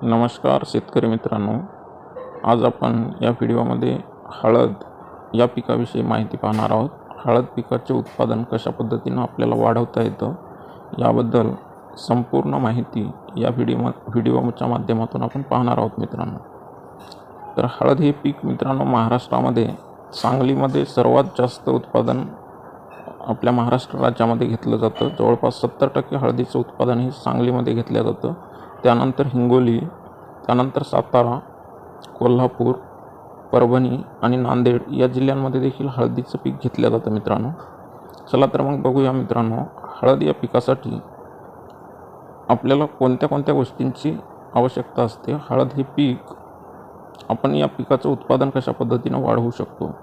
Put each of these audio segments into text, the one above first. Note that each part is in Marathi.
नमस्कार शेतकरी मित्रांनो, आज आपण या व्हिडिओमध्ये हळद या पिकाविषयी माहिती पाहणार आहोत. हळद पिकाचे उत्पादन कशा पद्धतीने आपल्याला वाढवता येतं याबद्दल संपूर्ण माहिती या व्हिडिओच्या माध्यमातून आपण पाहणार आहोत मित्रांनो. तर हळद हे पीक मित्रांनो महाराष्ट्रामध्ये सांगलीमध्ये सर्वात जास्त उत्पादन आपल्या महाराष्ट्र राज्यामध्ये घेतलं जातं. जवळपास 70% हळदीचं उत्पादन हे सांगलीमध्ये घेतलं जातं. त्यानंतर हिंगोली, त्यानंतर सातारा, कोल्हापूर, परभणी आणि नांदेड या जिल्ह्यांमध्ये देखील हळदीचं पीक घेतलं जातं मित्रांनो. चला तर मग बघूया मित्रांनो, हळद या पिकासाठी आपल्याला कोणत्या कोणत्या गोष्टींची आवश्यकता असते. हळद हे पीक आपण या पिकाचं उत्पादन कशा पद्धतीनं वाढवू शकतो.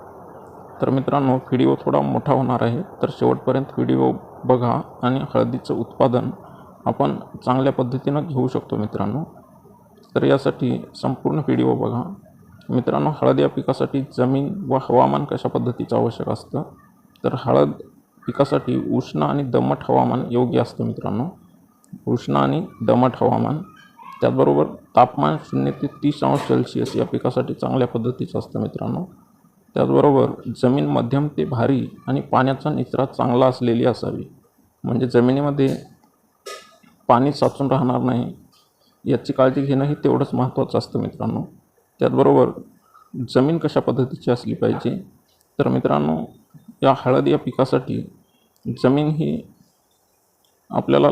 तर मित्रांनो, व्हिडिओ थोडा मोठा होणार आहे, तर शेवटपर्यंत व्हिडिओ बघा आणि हळदीचं उत्पादन आपण चांगल्या पद्धतीनं घेऊ शकतो मित्रांनो. तर यासाठी संपूर्ण व्हिडिओ बघा मित्रांनो. हळद या पिकासाठी जमीन व हवामान कशा पद्धतीचं आवश्यक असतं. तर हळद पिकासाठी उष्ण आणि दमट हवामान योग्य असतं मित्रांनो. उष्ण आणि दमट हवामान, त्याचबरोबर तापमान 0 ते 30 अंश सेल्सिअस या पिकासाठी चांगल्या पद्धतीचं असतं मित्रांनो. त्याचबरोबर जमीन मध्यम ते भारी आणि पाण्याचा निचरा चांगला असलेली असावी. म्हणजे जमिनीमध्ये पाणी साचून राहणार नाही याची काळजी घेणं हे तेवढंच महत्त्वाचं असतं मित्रांनो. त्याचबरोबर जमीन कशा पद्धतीची असली पाहिजे. तर मित्रांनो, या हळद या पिकासाठी जमीन ही आपल्याला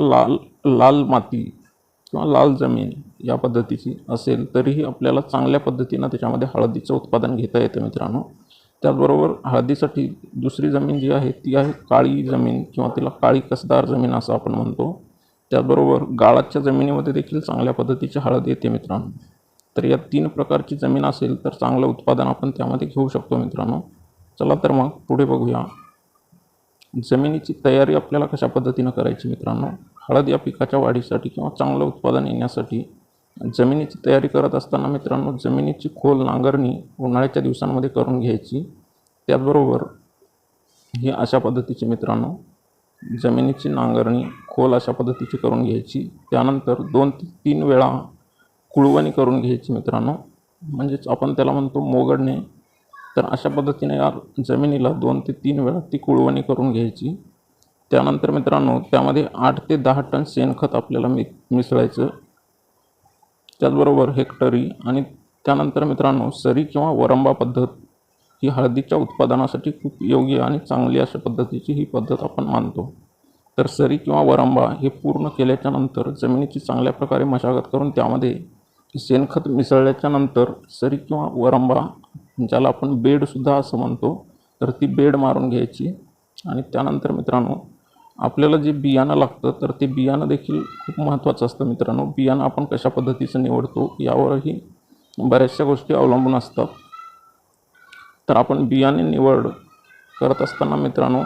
लाल माती किंवा लाल जमीन या पद्धतीची असेल तरीही आपल्याला चांगल्या पद्धतीनं त्याच्यामध्ये हळदीचं उत्पादन घेता येतं मित्रांनो. त्याचबरोबर हळदीसाठी दुसरी जमीन जी आहे ती आहे काळी जमीन किंवा तिला काळी कसदार जमीन असं आपण म्हणतो. त्याचबरोबर गाळाच्या जमिनीमध्ये देखील चांगल्या पद्धतीची हळद येते मित्रांनो. तर या 3 प्रकारची जमीन असेल तर चांगलं उत्पादन आपण त्यामध्ये घेऊ शकतो मित्रांनो. चला तर मग पुढे बघूया, जमिनीची तयारी आपल्याला कशा पद्धतीनं करायची मित्रांनो. हळद या पिकाच्या वाढीसाठी किंवा चांगलं उत्पादन येण्यासाठी जमिनीची तयारी करत असताना मित्रांनो, जमिनीची खोल नांगरणी उन्हाळ्याच्या दिवसांमध्ये करून घ्यायची. त्याचबरोबर ही अशा पद्धतीची मित्रांनो, जमिनीची नांगरणी खोल अशा पद्धतीची करून घ्यायची. त्यानंतर 2 ते 3 वेळा कुळवणी करून घ्यायची मित्रांनो, म्हणजेच आपण त्याला म्हणतो मोगडणे. तर अशा पद्धतीने या जमिनीला 2 ते 3 वेळा ती कुळवणी करून घ्यायची. त्यानंतर मित्रांनो, त्यामध्ये 8 ते 10 टन शेणखत आपल्याला मिसळायचं. त्याचबरोबर हेक्टरी आणि त्यानंतर मित्रांनो, सरी किंवा वरंबा पद्धत ही हळदीच्या उत्पादनासाठी खूप योग्य आणि चांगली अशा पद्धतीची ही पद्धत आपण मानतो. तर सरी किंवा वरंबा हे पूर्ण केल्याच्या नंतर जमिनीची चांगल्या प्रकारे मशागत करून त्यामध्ये शेणखत मिसळल्याच्या नंतर सरी किंवा वरंबा, ज्याला आपण बेडसुद्धा असं म्हणतो, तर ती बेड मारून घ्यायची. आणि त्यानंतर मित्रांनो, आपल्याला जे बियाणं लागतं तर ते बियाणं देखील खूप महत्त्वाचं असतं मित्रांनो. बियाणं आपण कशा पद्धतीचं निवडतो यावरही बऱ्याचशा गोष्टी अवलंबून असतात. तर आपण बियाणे निवड करत असताना मित्रांनो,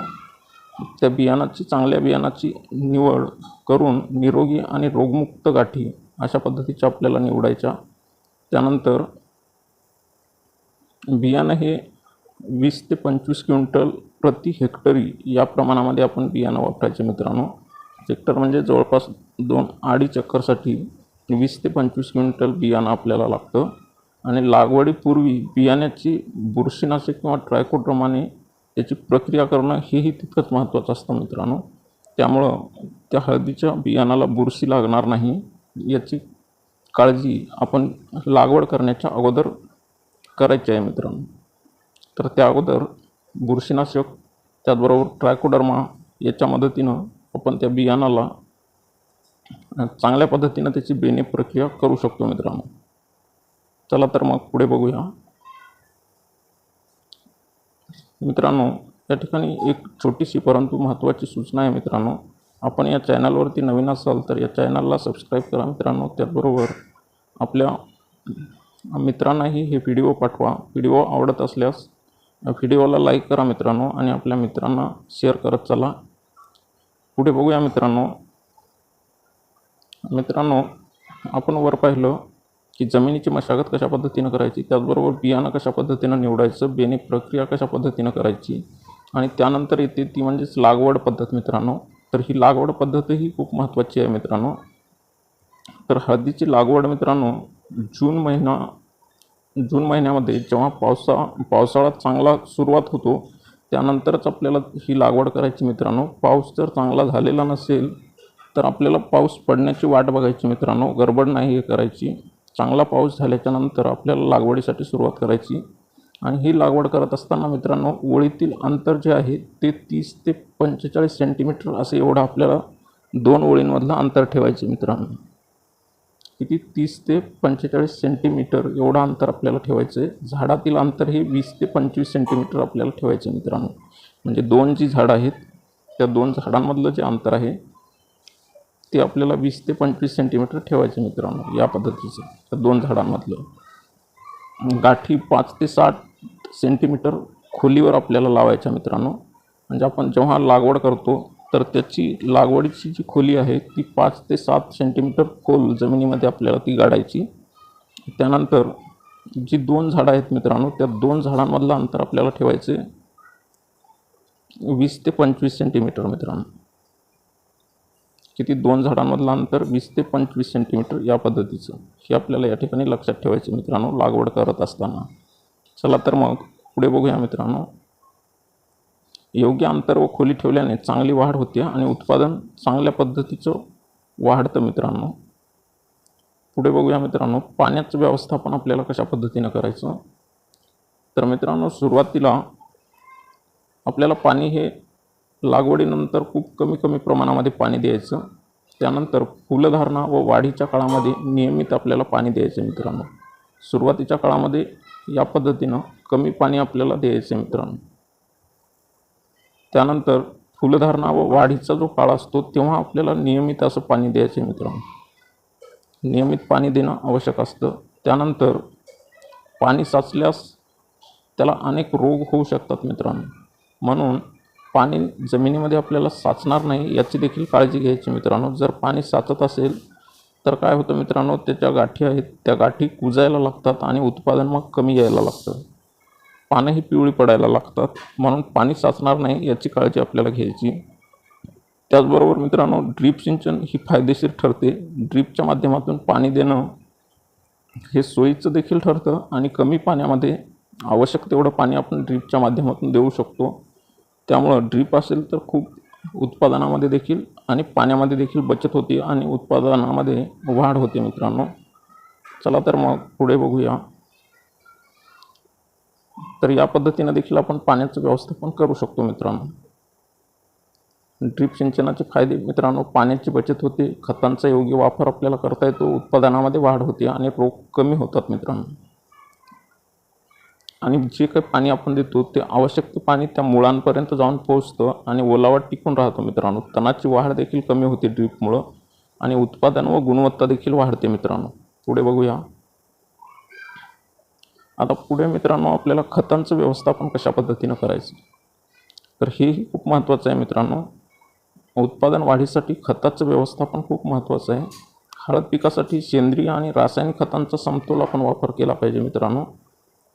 त्या चांगल्या बियाणाची निवड करून निरोगी आणि रोगमुक्त गाठी अशा पद्धतीच्या आपल्याला निवडायच्या. त्यानंतर बियाणं हे 20 ते 25 क्विंटल प्रति हेक्टरी या प्रमाणामध्ये आपण बियाणं वापरायचे मित्रांनो. हेक्टर म्हणजे जवळपास 2-2.5 एकरसाठी 20 ते 25 क्विंटल बियाणं आपल्याला लागतं. आणि लागवडीपूर्वी बियाण्याची बुरशीनाशक किंवा ट्रायकोड्रामाने त्याची प्रक्रिया करणं हेही तितकंच महत्त्वाचं असतं मित्रांनो. त्यामुळं त्या हळदीच्या बियाणाला बुरशी लागणार नाही याची काळजी आपण लागवड करण्याच्या अगोदर करायची आहे मित्रांनो. तर त्या अगोदर बुरशीनाशक त्याचबरोबर ट्रायकोडर्मा याच्या मदतीनं आपण त्या बियाणाला चांगल्या पद्धतीनं त्याची बेणे प्रक्रिया करू शकतो मित्रांनो. चला तर मग पुढे बघूया मित्रांनो. या ठिकाणी एक छोटीशी परंतु महत्त्वाची सूचना आहे मित्रांनो. आपण या चॅनलवरती नवीन असाल तर या चॅनलला सबस्क्राईब करा मित्रांनो. त्याचबरोबर आपल्या मित्रांनाही हे व्हिडिओ पाठवा. व्हिडिओ आवडत असल्यास व्हिडिओला लाईक करा मित्रांनो आणि आपल्या मित्रांना शेअर करत चला. पुढे बघूया मित्रांनो, आपण वर पाहिलं की जमिनीची मशागत कशा पद्धतीनं करायची, त्याचबरोबर बियाणं कशा पद्धतीनं निवडायचं, बेणे प्रक्रिया कशा पद्धतीनं करायची आणि त्यानंतर येते ती म्हणजेच लागवड पद्धत मित्रांनो. तर ही लागवड पद्धतही खूप महत्त्वाची आहे मित्रांनो. तर हळदीची लागवड मित्रांनो जून महिन्यामध्ये जेव्हा पावसाळा चांगला सुरुवात होतो त्यानंतरच आपल्याला ही लागवड करायची मित्रांनो। पाऊस जर चांगला झालेला नसेल तर आपल्याला पाऊस पडण्याची वाट बघायची मित्रांनो, गडबड नाही हे करायची। चांगला पाऊस झाल्याच्या नंतर आपल्याला लागवडीसाठी सुरुवात करायची। आणि ही लागवड करत असताना मित्रांनो ओळीतील अंतर जे आहे ते 30 ते 45 सेंटीमीटर असे एवढं आपल्याला 2 ओळींमधलं अंतर ठेवायचे मित्रांनो। किती 30 ते 45 सेंटीमीटर एवढं अंतर आपल्याला ठेवायचं आहे। झाडातील अंतर हे 20 ते 25 सेंटीमीटर आपल्याला ठेवायचं मित्रांनो। म्हणजे 2 जी झाडं आहेत त्या 2 झाडांमधलं जे अंतर आहे ते आपल्याला 20 ते 25 सेंटीमीटर ठेवायचं मित्रांनो। या पद्धतीचं त्या 2 झाडांमधलं गाठी 5 ते 60 सेंटीमीटर खोलीवर आपल्याला लावायच्या मित्रांनो। म्हणजे आपण जेव्हा लागवड करतो तर त्याची लागवडीची जी खोली आहे ती 5 ते 7 सेंटीमीटर खोल जमिनीमध्ये आपल्याला ती गाडायची। त्यानंतर जी 2 झाडं आहेत मित्रांनो त्या 2 झाडांमधलं अंतर आपल्याला ठेवायचे 20 ते 25 सेंटीमीटर मित्रांनो। किती 2 झाडांमधलं अंतर 20 ते 25 सेंटीमीटर या पद्धतीचं हे आपल्याला या ठिकाणी लक्षात ठेवायचं मित्रांनो लागवड करत असताना। चला तर मग पुढे बघूया मित्रांनो। योग्य अंतर व खोली ठेवल्याने चांगली वाढ होते आणि उत्पादन चांगल्या पद्धतीचं वाढतं मित्रांनो। पुढे बघूया मित्रांनो पाण्याचं व्यवस्थापन आपल्याला कशा पद्धतीने करायचं। तर मित्रांनो सुरुवातीला आपल्याला पाणी हे लागवडीनंतर खूप कमी प्रमाणामध्ये पाणी द्यायचं। त्यानंतर फुलधारणा व वाढीच्या काळामध्ये नियमित आपल्याला पाणी द्यायचं मित्रांनो। सुरुवातीच्या काळामध्ये या पद्धतीनं कमी पाणी आपल्याला द्यायचं मित्रांनो। त्यानंतर फुलधारणा व वाढीचा जो काळ असतो तेव्हा आपल्याला नियमित असं पाणी द्यायचं मित्रांनो। नियमित पाणी देणं आवश्यक असतं। त्यानंतर पाणी साचल्यास त्याला अनेक रोग होऊ शकतात मित्रांनो, म्हणून पाणी जमिनीमध्ये आपल्याला साचणार नाही याची देखील काळजी घ्यायची मित्रांनो। जर पाणी साचत असेल तर काय होतं मित्रांनो त्याच्या गाठी आहेत त्या गाठी कुजायला लागतात आणि उत्पादन मग कमी यायला लागतं, पानंही पिवळी पडायला लागतात, म्हणून पाणी साचणार नाही याची काळजी आपल्याला घ्यायची। त्याचबरोबर मित्रांनो ड्रीप सिंचन ही फायदेशीर ठरते। ड्रीपच्या माध्यमातून पाणी देणं हे सोयीचं देखील ठरतं आणि कमी पाण्यामध्ये आवश्यक तेवढं पाणी आपण ड्रीपच्या माध्यमातून देऊ शकतो। त्यामुळं ड्रीप असेल तर खूप उत्पादनामध्ये देखील आणि पाण्यामध्ये देखील बचत होते आणि उत्पादनामध्ये वाढ होते मित्रांनो। चला तर मग पुढे बघूया। तर या पद्धतीने देखील आपण पाण्याचं व्यवस्थापन करू शकतो मित्रांनो। ड्रीप सिंचनाचे फायदे मित्रांनो पाण्याची बचत होते, खतांचा योग्य वापर आपल्याला करता येतो, उत्पादनामध्ये वाढ होते आणि रोग कमी होतात मित्रांनो। आणि जे काही पाणी आपण देतो ते आवश्यक ते पाणी त्या मुळांपर्यंत जाऊन पोहोचतं आणि ओलावा टिकून राहतो मित्रांनो। तणाची वाढ देखील कमी होते ड्रीपमुळं आणि उत्पादन व गुणवत्ता देखील वाढते मित्रांनो। पुढे बघूया। आता पुढे मित्रांनो आपल्याला खतांचं व्यवस्थापन कशा पद्धतीनं करायचं, तर हेही खूप महत्त्वाचं आहे मित्रांनो। उत्पादन वाढीसाठी खताचं व्यवस्थापन खूप महत्त्वाचं आहे। हळद पिकासाठी सेंद्रिय आणि रासायनिक खतांचा समतोल आपण वापर केला पाहिजे मित्रांनो।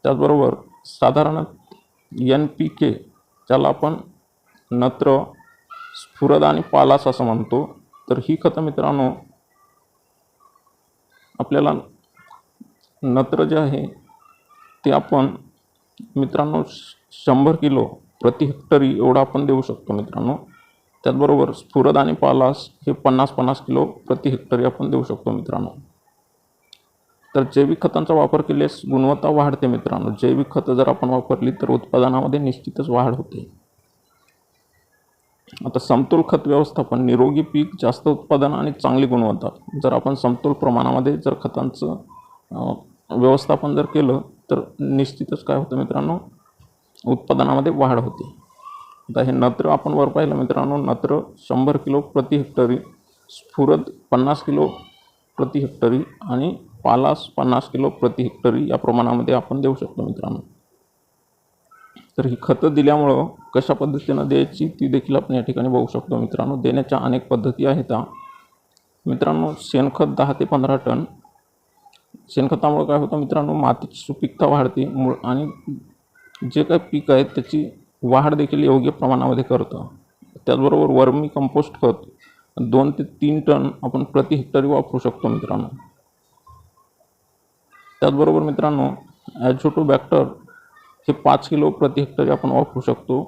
त्याचबरोबर साधारण NPK ज्याला आपण नत्र, स्फुरद आणि पालास असं म्हणतो, तर ही खतं मित्रांनो आपल्याला नत्र जे आहे ते आपण मित्रांनो 100 किलो प्रति हेक्टरी एवढं आपण देऊ शकतो मित्रांनो। त्याचबरोबर स्फुरद आणि पालास हे 50-50 किलो प्रति हेक्टरी आपण देऊ शकतो मित्रांनो। तर जैविक खतांचा वापर केल्यास गुणवत्ता वाढते मित्रांनो। जैविक खतं जर आपण वापरली तर उत्पादनामध्ये निश्चितच वाढ होते। आता समतोल खत व्यवस्थापन निरोगी पीक, जास्त उत्पादन आणि चांगली गुणवत्ता जर आपण समतोल प्रमाणामध्ये जर खतांचं व्यवस्थापन जर केलं तर निश्चितच काय होतं मित्रांनो उत्पादनामध्ये वाढ होते। आता हे नत्र आपण वर पाहिलं मित्रांनो, नत्र 100 किलो प्रति हेक्टरी, स्फुरद 50 किलो प्रति हेक्टरी आणि पालास 50 किलो प्रति हेक्टरी या प्रमाणामध्ये आपण देऊ शकतो मित्रांनो। तर ही खतं दिल्यामुळं कशा पद्धतीनं द्यायची ती देखील आपण या ठिकाणी बघू शकतो मित्रांनो। देण्याच्या अनेक पद्धती आहेत मित्रांनो। शेणखत 10 ते 15 टन। शेणखतामुळे काय होतं मित्रांनो मातीची सुपीकता वाढते आणि जे काही पीक आहे त्याची वाढ देखील योग्य प्रमाणामध्ये करतं। त्याचबरोबर वर्मी कंपोस्ट खत 2 ते 3 टन आपण प्रति हेक्टरी वापरू शकतो मित्रांनो. त्याचबरोबर मित्रांनो ॲझोटोबॅक्टर हे 5 किलो प्रति हेक्टरी आपण वापरू शकतो.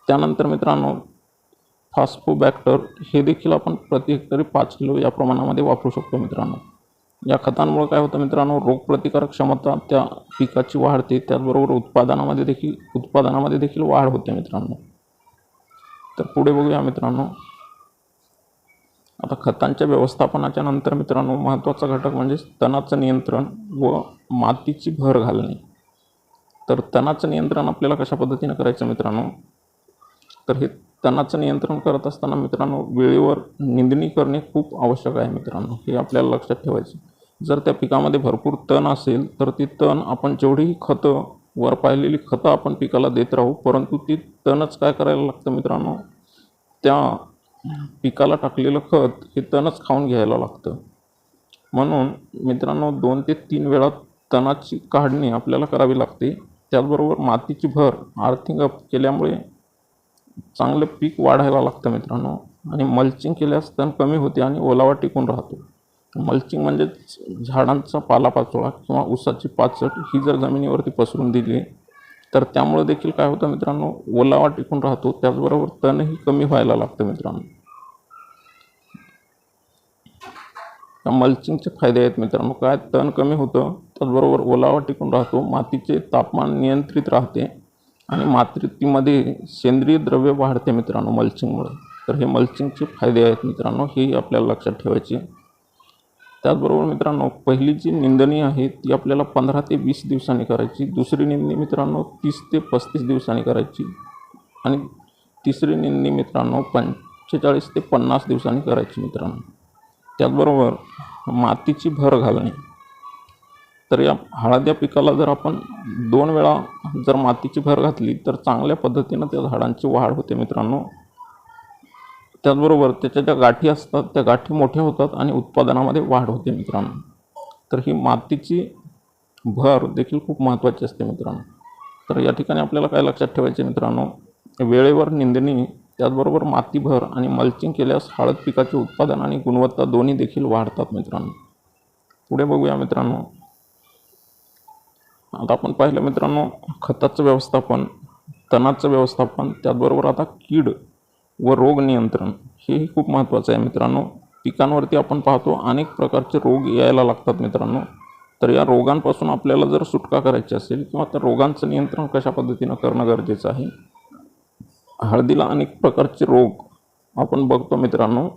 त्यानंतर मित्रांनो फॉस्फोबॅक्टर हे देखील आपण प्रति हेक्टरी 5 किलो या प्रमाणामध्ये वापरू शकतो मित्रांनो. या खतांमुळे काय होतं मित्रांनो, रोगप्रतिकारक क्षमता त्या पिकाची वाढते, त्याचबरोबर उत्पादनामध्ये देखील वाढ होते मित्रांनो. तर पुढे बघूया मित्रांनो. आता खतांच्या व्यवस्थापनाच्या नंतर मित्रांनो महत्त्वाचा घटक म्हणजे तणाचं नियंत्रण व मातीची भर घालणे. तर तणाचं नियंत्रण आपल्याला कशा पद्धतीने करायचं मित्रांनो, तर हे तणाचं नियंत्रण करत असताना मित्रांनो वेळेवर निंदणी करणे खूप आवश्यक आहे मित्रांनो. हे आपल्याला लक्षात ठेवायचं. जर त्या पिकामध्ये भरपूर तण असेल तर ती तण आपण जेवढीही खतं वर पाहिलेली खतं आपण पिकाला देत राहू, परंतु ती तणच काय करायला लागतं मित्रांनो, त्या पिकाला टाकलेलं खत हे तणच खाऊन घ्यायला लागतं. म्हणून मित्रांनो 2 ते 3 वेळा तणाची काढणी आपल्याला करावी लागते. त्याचबरोबर मातीची भर आर्थिंग अप केल्यामुळे चांगलं पीक वाढायला लागतं मित्रांनो. आणि मल्चिंग केल्यास तण कमी होते आणि ओलावा टिकून राहतो. मल्चिंग म्हणजे झाडांचा पालापाचोळा किंवा ऊसाची पाचट ही जर जमिनीवरती पसरून दिली तर त्यामुळे देखील काय होतं मित्रांनो, ओलावा टिकून राहतो, त्याचबरोबर तणही कमी व्हायला लागतं मित्रांनो. या मल्चिंगचे फायदे आहेत मित्रांनो. काय, तण कमी होतं, त्याचबरोबर ओलावा टिकून राहतो, मातीचे तापमान नियंत्रित राहते आणि मातीमध्ये सेंद्रिय द्रव्य वाढते मित्रांनो मल्चिंगमुळे. तर हे मल्चिंगचे फायदे आहेत मित्रांनो, हेही आपल्याला लक्षात ठेवायचे. त्याचबरोबर मित्रांनो पहिली जी निंदणी आहे ती आपल्याला 15 ते 20 दिवसांनी करायची. दुसरी निंदणी मित्रांनो 30 ते 35 दिवसांनी करायची आणि तिसरी निंदणी मित्रांनो 45 ते 50 दिवसांनी करायची मित्रांनो. त्याचबरोबर मातीची भर घालणे. तर या हळद या पिकाला जर आपण 2 वेळा जर मातीची भर घातली तर चांगल्या पद्धतीनं त्या झाडांची वाढ होते मित्रांनो. त्याचबरोबर त्याच्या ज्या गाठी असतात त्या गाठी मोठ्या होतात आणि उत्पादनामध्ये वाढ होते मित्रांनो. तर ही मातीची भर देखील खूप महत्त्वाची असते मित्रांनो. तर या ठिकाणी आपल्याला काय लक्षात ठेवायचे मित्रांनो, वेळेवर निंदणी, त्याचबरोबर माती भर आणि मल्चिंग केल्यास हळद पिकाचे उत्पादन आणि गुणवत्ता दोन्ही देखील वाढतात मित्रांनो. पुढे बघूया मित्रांनो. आता आपण पाहिलं मित्रांनो खताचं व्यवस्थापन, तणाचं व्यवस्थापन, त्याचबरोबर आता कीड व रोग नियंत्रण हेही खूप महत्त्वाचं आहे मित्रांनो. पिकांवरती आपण पाहतो अनेक प्रकारचे रोग यायला लागतात मित्रांनो. तर या रोगांपासून आपल्याला जर सुटका करायची असेल किंवा त्या रोगांचं नियंत्रण कशा पद्धतीनं करणं गरजेचं आहे. हळदीला अनेक प्रकारचे रोग आपण बघतो मित्रांनो.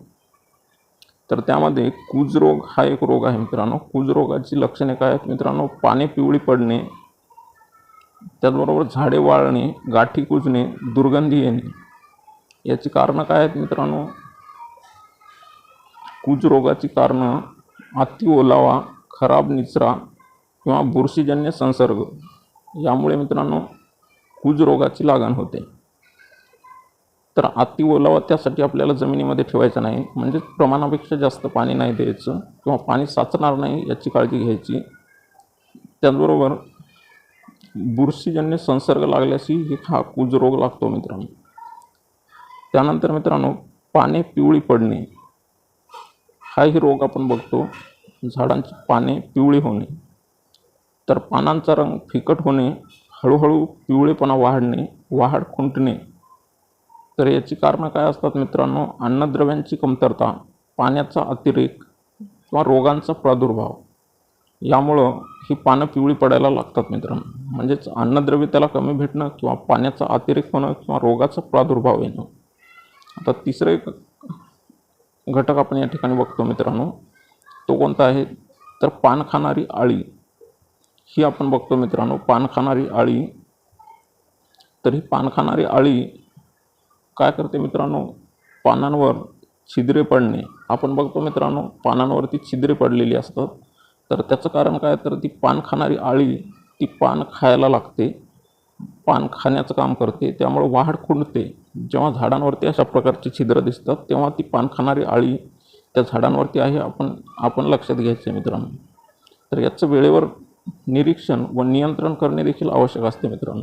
तर त्यामध्ये कूज रोग हा एक रोग आहे मित्रांनो. कूज रोगाची लक्षणे काय आहेत मित्रांनो, पाने पिवळी पडणे, त्याचबरोबर झाडे वाळणे, गाठी कुजणे, दुर्गंधी येणे. याची कारणं काय आहेत मित्रांनो, कूज रोगाची कारणं अति ओलावा, खराब निचरा किंवा बुरशीजन्य संसर्ग यामुळे मित्रांनो कूज रोगाची लागण होते. तर अति ओलावा त्यासाठी आपल्याला जमिनीमध्ये ठेवायचा नाही, म्हणजे प्रमाणापेक्षा जास्त पाणी नाही द्यायचं किंवा पाणी साचणार नाही याची काळजी घ्यायची. त्याचबरोबर बुरशीजन्य संसर्ग लागल्यासही हा कूज रोग लागतो मित्रांनो. त्यानंतर मित्रांनो पाने पिवळी पडणे हाही रोग आपण बघतो. झाडांची पाने पिवळी होणे, तर पानांचा रंग फिकट होणे, हळूहळू पिवळेपणा वाढणे, वाढ खुंटणे. तर याची कारणं काय असतात मित्रांनो, अन्नद्रव्यांची कमतरता, पाण्याचा अतिरेक किंवा रोगांचा प्रादुर्भाव यामुळं ही पानं पिवळी पडायला लागतात मित्रांनो. म्हणजेच अन्नद्रव्य त्याला कमी भेटणं किंवा पाण्याचा अतिरेक होणं किंवा रोगाचा प्रादुर्भाव येणं. आता तिसरं एक घटक आपण या ठिकाणी बघतो मित्रांनो, तो कोणता आहे तर पान खाणारी आळी ही आपण बघतो मित्रांनो. पान खाणारी आळी, तर ही पान खाणारी आळी काय करते मित्रांनो, पानांवर छिद्रे पडणे आपण बघतो मित्रांनो. पानांवरती छिद्रे पडलेली असतात. तर त्याचं कारण काय, तर ती पान खाणारी आळी ती पान खायला लागते, पान खाण्याचं काम करते, त्यामुळे वाढ खुंटते. जेव्हा झाडांवरती अशा प्रकारची छिद्र दिसतात तेव्हा ती पान खाणारी आळी त्या झाडांवरती आहे आपण लक्षात घ्यायचे मित्रांनो. तर याचं वेळेवर निरीक्षण व नियंत्रण करणे देखील आवश्यक असते मित्रांनो.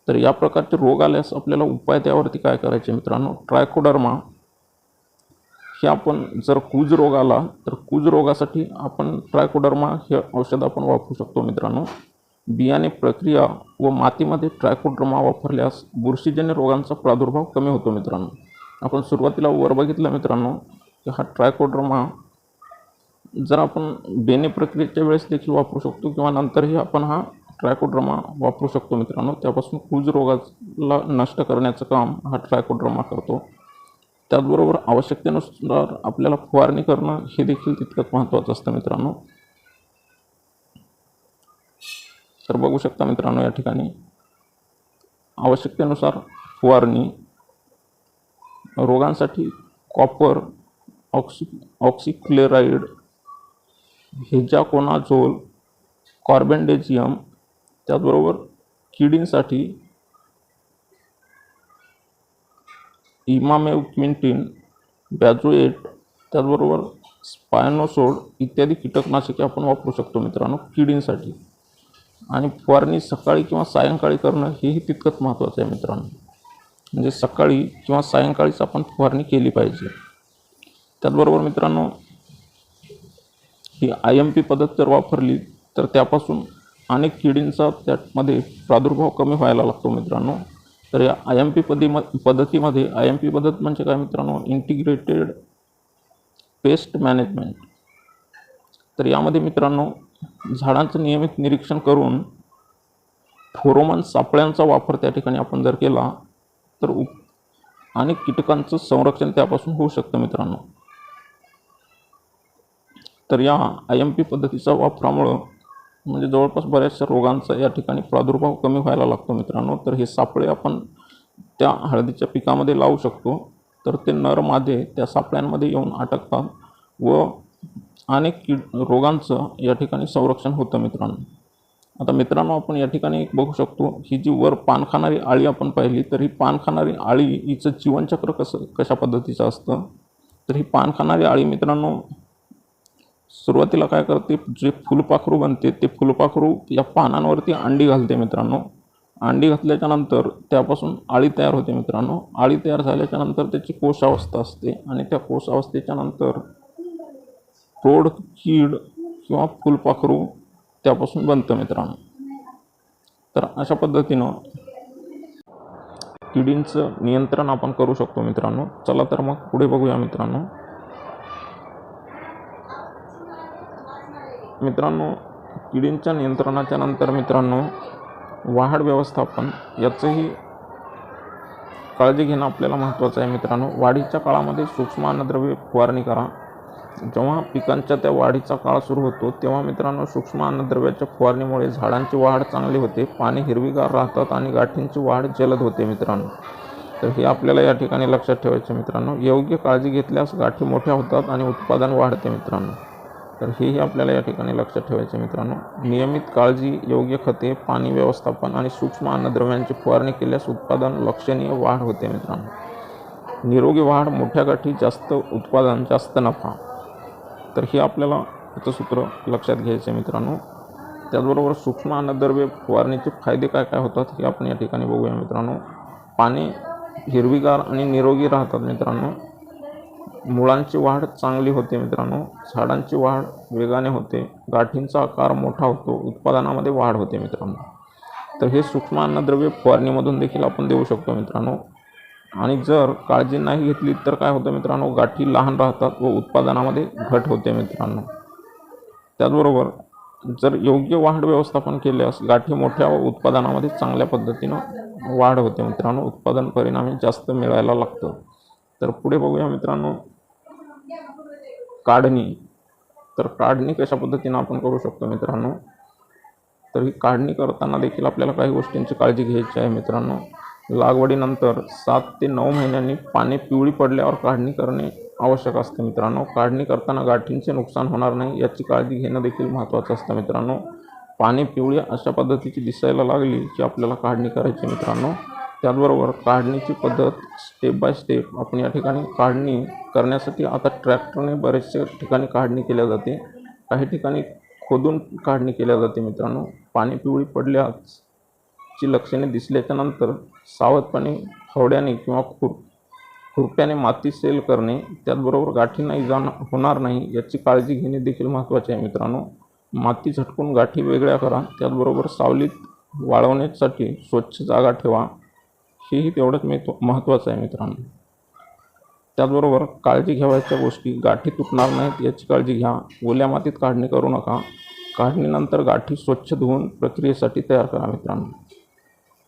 तर या प्रकारचे रोग आल्यास आपल्याला उपाय त्यावरती काय करायचे मित्रांनो, ट्रायकोडर्मा हे आपण जर कूज रोग आला तर कूज रोगासाठी आपण ट्रायकोडर्मा हे औषध आपण वापरू शकतो मित्रांनो. बियाणे प्रक्रिया व मातीमध्ये ट्रायकोडर्मा वापरल्यास बुरशीजन्य रोगांचा प्रादुर्भाव कमी होतो मित्रांनो. आपण सुरुवातीला वर बघितलं मित्रांनो की हा ट्रायकोडर्मा जर आपण बेणे प्रक्रियेच्या वेळेस देखील वापरू शकतो किंवा नंतरही आपण हा ट्रायकोडर्मा वापरू शकतो मित्रांनो. त्यापासून कूज रोगाला नष्ट करण्याचं काम हा ट्रायकोडर्मा करतो. त्याचबरोबर आवश्यकतेनुसार आपल्याला फवारणी करणं हे देखील तितकंच महत्त्वाचं असतं मित्रांनो. तर बघू शकता मित्रांनो या ठिकाणी आवश्यकतेनुसार फवारणी. रोगांसाठी कॉपर ऑक्सिक्लेराइड, हेक्साकोनाझोल, कार्बेंडेझियम, त्याचबरोबर किडींसाठी इमामेक्विंटिन, बॅझोएट, त्याचबरोबर स्पायनोसोड इत्यादी कीटकनाशके आपण वापरू शकतो मित्रांनो किडींसाठी. आणि फवारणी सकाळी किंवा सायंकाळी करणं हेही तितकंच महत्त्वाचं आहे मित्रांनो. म्हणजे सकाळी किंवा सायंकाळीच आपण फवारणी केली पाहिजे. त्याचबरोबर मित्रांनो ही IMP पद्धत जर वापरली तर त्यापासून अनेक किडींचा त्यामध्ये प्रादुर्भाव कमी व्हायला लागतो मित्रांनो. तर या IMP पद्धतीमध्ये IMP पद्धत म्हणजे काय मित्रांनो, इंटिग्रेटेड पेस्ट मॅनेजमेंट. तर यामध्ये मित्रांनो झाडांचं नियमित निरीक्षण करून फेरोमोन सापळ्यांचा वापर त्या ठिकाणी आपण जर केला तर अनेक कीटकांचं संरक्षण त्यापासून होऊ शकतं मित्रांनो. तर या IMP पद्धतीच्या वापरामुळं म्हणजे जवळपास बऱ्याचशा रोगांचा या ठिकाणी प्रादुर्भाव कमी व्हायला लागतो मित्रांनो. तर हे सापळे आपण त्या हळदीच्या पिकामध्ये लावू शकतो. तर ते नर मादे त्या सापळ्यांमध्ये येऊन अटकतात व अनेक रोगांचं या ठिकाणी संरक्षण होतं मित्रांनो. आता मित्रांनो आपण या ठिकाणी एक बघू शकतो, ही जी वर पान खाणारी आळी आपण पाहिली तर ही पान खाणारी आळी हिचं जीवनचक्र कशा पद्धतीचं असतं. तर ही पान खाणारी आळी मित्रांनो सुरुवातीला काय करते, जे फुलपाखरू बनते ते फुलपाखरू या पानांवरती अंडी घालते मित्रांनो. अंडी घातल्याच्या नंतर त्यापासून आळी तयार होते मित्रांनो. आळी तयार झाल्याच्या नंतर त्याची कोशावस्था असते आणि त्या कोशावस्थेच्या नंतर प्रौढ कीड किंवा फुलपाखरू त्यापासून बनतं मित्रांनो. तर अशा पद्धतीनं किडींचं नियंत्रण आपण करू शकतो मित्रांनो. चला तर मग पुढे बघूया मित्रांनो. किडींच्या नियंत्रणाच्या नंतर मित्रांनो वाढ व्यवस्थापन याचंही काळजी घेणं आपल्याला महत्त्वाचं आहे मित्रांनो. वाढीच्या काळामध्ये सूक्ष्म अन्नद्रव्ये फवारणी करा. जेव्हा पिकांच्या त्या वाढीचा काळ सुरू होतो तेव्हा मित्रांनो सूक्ष्म अन्नद्रव्याच्या फवारणीमुळे झाडांची वाढ चांगली होते, पाने हिरवीगार राहतात आणि गाठींची वाढ जलद होते मित्रांनो. तर हे आपल्याला या ठिकाणी लक्षात ठेवायचं मित्रांनो. योग्य काळजी घेतल्यास गाठी मोठ्या होतात आणि उत्पादन वाढते मित्रांनो. तर हेही आपल्याला या ठिकाणी लक्षात ठेवायचे मित्रांनो. नियमित काळजी, योग्य खते, पाणी व्यवस्थापन आणि सूक्ष्म अन्नद्रव्यांची फवारणी केल्यास उत्पादन लक्षणीय वाढ होते मित्रांनो. निरोगी वाढ, मोठ्या गाठी, जास्त उत्पादन, जास्त नफा. तर हे आपल्याला याचं सूत्र लक्षात घ्यायचं मित्रांनो. त्याचबरोबर सूक्ष्म अन्नद्रव्य फवारणीचे फायदे काय काय होतात हे आपण या ठिकाणी बघूया मित्रांनो. पाने हिरवीगार आणि निरोगी राहतात मित्रांनो. मुळांची वाढ चांगली होते मित्रांनो. झाडांची वाढ वेगाने होते. गाठींचा आकार मोठा होतो. उत्पादनामध्ये वाढ होते मित्रांनो. तर हे सूक्ष्म अन्नद्रव्य फवारणीमधून देखील आपण देऊ शकतो मित्रांनो. आणि जर काळजी नाही घेतली तर काय होतं मित्रांनो, गाठी लहान राहतात व उत्पादनामध्ये घट होते मित्रांनो. त्याचबरोबर जर योग्य वाढ व्यवस्थापन केल्यास गाठी मोठ्या व उत्पादनामध्ये चांगल्या पद्धतीनं वाढ होते मित्रांनो. उत्पादन परिणामी जास्त मिळायला लागतं. तर पुढे बघूया मित्रांनो काढणी. तर काढणी कशा पद्धतीनं आपण करू शकतो मित्रांनो. तर ही काढणी करताना देखील आपल्याला काही गोष्टींची काळजी घ्यायची आहे मित्रांनो. लागवडीनंतर 7 ते 9 महिन्यांनी पाने पिवळी पडल्यावर काढणी करणे आवश्यक असते मित्रांनो. काढणी करताना गाठींचे नुकसान होणार नाही याची काळजी घेणं देखील महत्त्वाचं असतं मित्रांनो. पाने पिवळी अशा पद्धतीची दिसायला लागली की आपल्याला काढणी करायची मित्रांनो. त्याचबरोबर काढणीची पद्धत स्टेप बाय स्टेप आपण या ठिकाणी काढणी करण्यासाठी आता ट्रॅक्टरने बरेचशा ठिकाणी काढणी केल्या जाते. काही ठिकाणी खोदून काढणी केल्या जाते मित्रांनो. पाने पिवळी पडल्यास ची लक्षणे दिसल्याच्यानंतर सावधपणे फावड्याने किंवा खुरप्याने माती सैल करणे, त्याचबरोबर गाठींनाही होणार नाही याची काळजी घेणे देखील महत्त्वाचे आहे मित्रांनो. माती झटकून गाठी वेगळ्या करा, त्याचबरोबर सावलीत वाळवण्यासाठी स्वच्छ जागा ठेवा, हेही तेवढंच महत्त्वाचं आहे मित्रांनो. त्याचबरोबर काळजी घ्यावयाच्या गोष्टी, गाठी तुटणार नाहीत याची काळजी घ्या. ओल्या मातीत काढणी करू नका. काढणीनंतर गाठी स्वच्छ धुवून प्रक्रियेसाठी तयार करा मित्रांनो.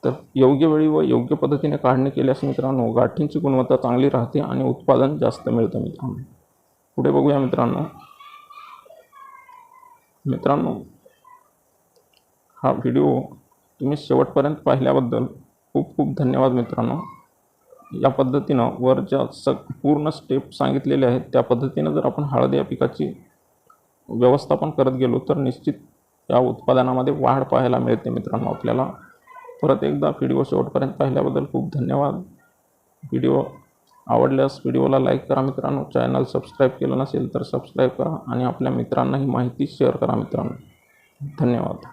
तर योग्य वेळी व योग्य पद्धतीने काढणी केल्यास मित्रांनो गाठींची गुणवत्ता चांगली राहते आणि उत्पादन जास्त मिळतं मित्रांनो. पुढे बघूया मित्रांनो हा व्हिडिओ तुम्ही शेवटपर्यंत पाहिल्याबद्दल खूप खूप धन्यवाद मित्रांनो. या पद्धतीनं वर ज्या पूर्ण स्टेप सांगितलेले आहेत त्या पद्धतीनं जर आपण हळद या पिकाची व्यवस्थापन करत गेलो तर निश्चित या उत्पादनामध्ये वाढ पाहायला मिळते मित्रांनो आपल्याला. परत एकदा व्हिडिओ शेवटपर्यंत पाहिल्याबद्दल खूप धन्यवाद. व्हिडिओ आवडल्यास व्हिडिओला लाईक करा मित्रांनो. चॅनल सबस्क्राईब केलं नसेल तर सबस्क्राईब करा आणि आपल्या मित्रांनाही माहिती शेअर करा मित्रांनो. धन्यवाद.